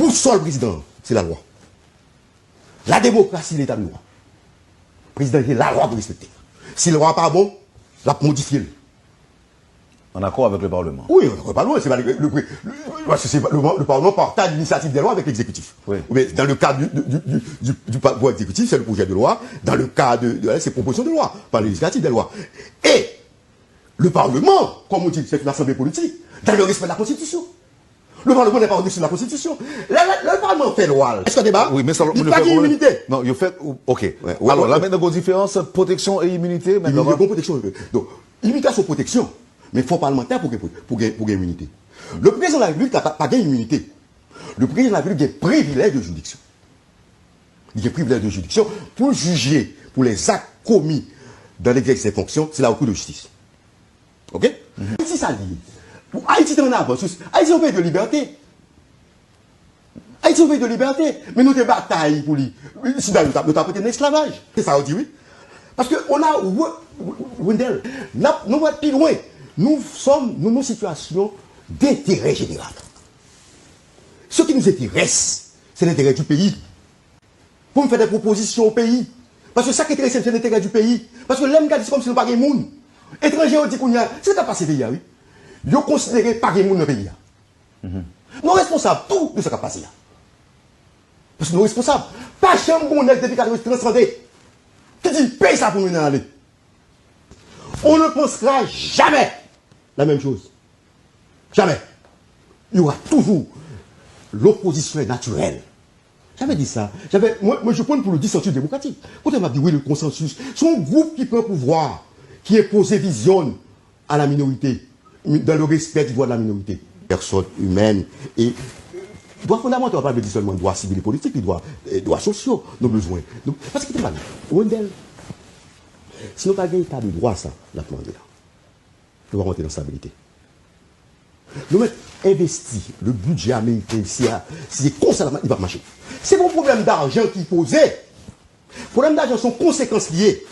boussole président, c'est la loi. La démocratie, l'état de droit. Le président, il a la loi pour respecter. Si le loi n'est pas bon, la modifier. En accord avec le Parlement. Oui, le Parlement, c'est pas le Parlement partage l'initiative des lois avec l'exécutif. Oui. Mais dans le cadre du pouvoir exécutif, c'est le projet de loi. Dans le cas de ces propositions de loi, par l'initiative des lois. Et le Parlement, comme on dit, c'est une assemblée politique, dans le respect de la Constitution. Le Parlement n'est pas au-dessus de la Constitution. Le Parlement fait loi. Est-ce qu'on débat? Oui, mais ça, il n'y a pas d'immunité. Non, il fait. Ok. Ouais, alors, là, maintenant, il y a une différence entre protection et immunité. Il y a une protection. Donc, limitation protection. Mais il faut parlementaire pour gagner immunité. Le président de la République n'a pas gagné immunité. Le président de la République a des privilèges de juridiction. Il a des privilèges de juridiction pour juger pour les actes commis dans l'exercice des fonctions, c'est la Cour de justice. Ok? Haïti, ça lié. Pour Haïti, on a avance. Haïti, on veut de liberté. Haïti, on veut de liberté. Mais nous, des batailles pour lui. Si nous avons prêté un esclavage. C'est ça, on dit oui. Parce qu'on a. Wendell, nous va plus loin. Nous sommes dans une situation d'intérêt général. Ce qui nous intéresse, c'est l'intérêt du pays. Pour me faire des propositions au pays. Parce que ça qui intéresse, c'est l'intérêt du pays. Parce que l'homme qui dit comme si nous pas de monde. Étrangers, on dit qu'on y a. C'est pas passé pays, oui. Ils ont considéré pas de monde dans le pays. Nous responsables, tout de ce qui a passé. Parce que nous responsables. Pas chambre qu'on est depuis 4 transcendé. Qui dit paye ça pour nous aller. On ne pensera jamais la même chose. Jamais. Il y aura toujours l'opposition est naturelle. J'avais dit ça. Moi, je prends pour le dissensus démocratique. Quand on m'a dit oui, le consensus, c'est un groupe qui peut pouvoir, qui impose vision à la minorité, dans le respect du droit de la minorité. Personne humaine et droit fondamental, on ne va pas dire seulement droits civils et politiques, droits sociaux, nos besoins. Donc, parce que Wendell, si nous n'avons pas d'état de droit, ça, la demande là. Nous allons rentrer dans la stabilité. Nous mettons investi le budget américain ici, si c'est comme ça, il va marcher. C'est mon problème d'argent qui posait. Le problème d'argent sont conséquences liées.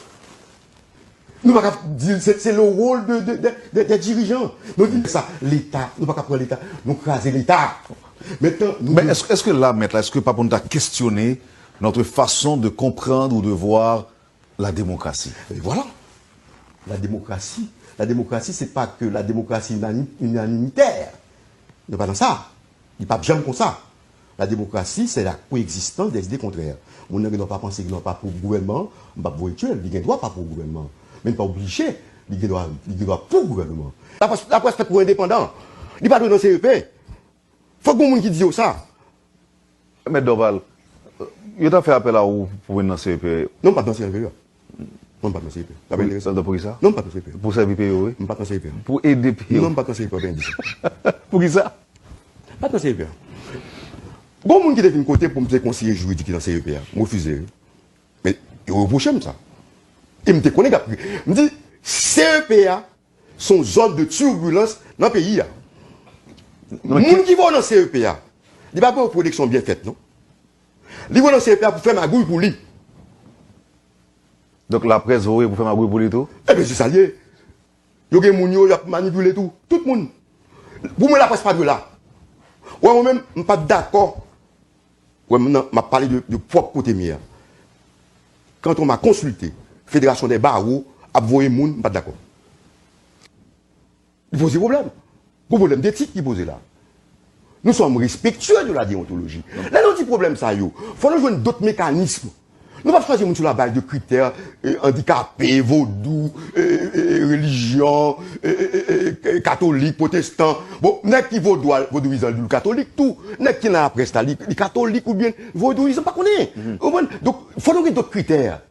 Nous ne pouvons pas dire c'est le rôle des dirigeants. Nous disons ça, l'État, nous ne pouvons pas prendre l'État, nous craser l'État. Maintenant, mais est-ce que là, maintenant, est-ce que Pape, on a questionné notre façon de comprendre ou de voir la démocratie? Et voilà. La démocratie, ce n'est pas que la démocratie unanimitaire. Il n'est pas dans ça. Il n'est pas jamais comme ça. La démocratie, c'est la coexistence des idées contraires. On ne doit pas penser qu'il n'est pas pour le gouvernement, il n'est pas pour le il ne doit pas pour le gouvernement. Mais il n'est pas obligé, il doit pour le gouvernement. La presse fait pour indépendant. Il n'est pas dans le CEP. Il faut que les gens qui disent ça. Mais Doval, il a fait appel à vous pour venir dans le CEP? Non, pas dans le CEP. Non, pas dans le CEP. Pour qui ça? Non, pas dans le CEP. Pour servir pays, oui? Non, pas dans le CEP. Pour aider pays? Non, pas dans le CEP. Pour qui ça? Pas dans le CEP. Bon, monde qui est venu côté pour me dire conseiller juridique dans le CEP, je refuse. Mais il reproche ça. Il me connaît. Il me dit, CEPA sont zone de turbulence dans le pays. Les gens qui vont dans le CEPA, ils ne vont pas pour une production bien faite, non? Ils vont dans le CEPA pour faire ma gouille pour lui. Donc la presse, vous pour faire ma gouille pour lui tout? Eh bien, c'est ça lié. Il y a des gens qui manipulé tout. Tout le monde. Pour moi, la presse pas de là. Ouais, moi-même, je ne suis pas d'accord. Ouais, maintenant, je parlé de propre côté mien. Quand on m'a consulté, Fédération des barreaux, a voyé moun, je ne suis pas d'accord. Il pose des problèmes. Le problème d'éthique qui pose là. Nous sommes respectueux de la déontologie. Là, notre problème, ça, il faut nous jouer d'autres mécanismes. Nous ne pouvons pas choisir sur la base de critères handicapés, vaudou, religion, catholique, protestant. Bon, n'est-ce qui vaudouisant le catholique, tout. N'est-ce qui n'a après ça, les catholiques ou bien vaudouisant, pas qu'on est. Donc, il faut nous d'autres critères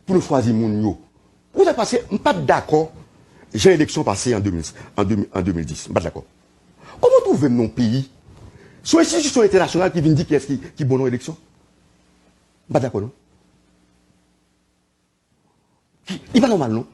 pour nous choisir mon yo. Vous avez passé, je ne suis pas d'accord. J'ai une élection passée en 2010. Je ne suis pas d'accord. Comment trouver mon pays sur une institution internationale qui vient dire qui est-ce qui bonne élection? Je ne suis pas d'accord, non? Il n'est pas normal, non?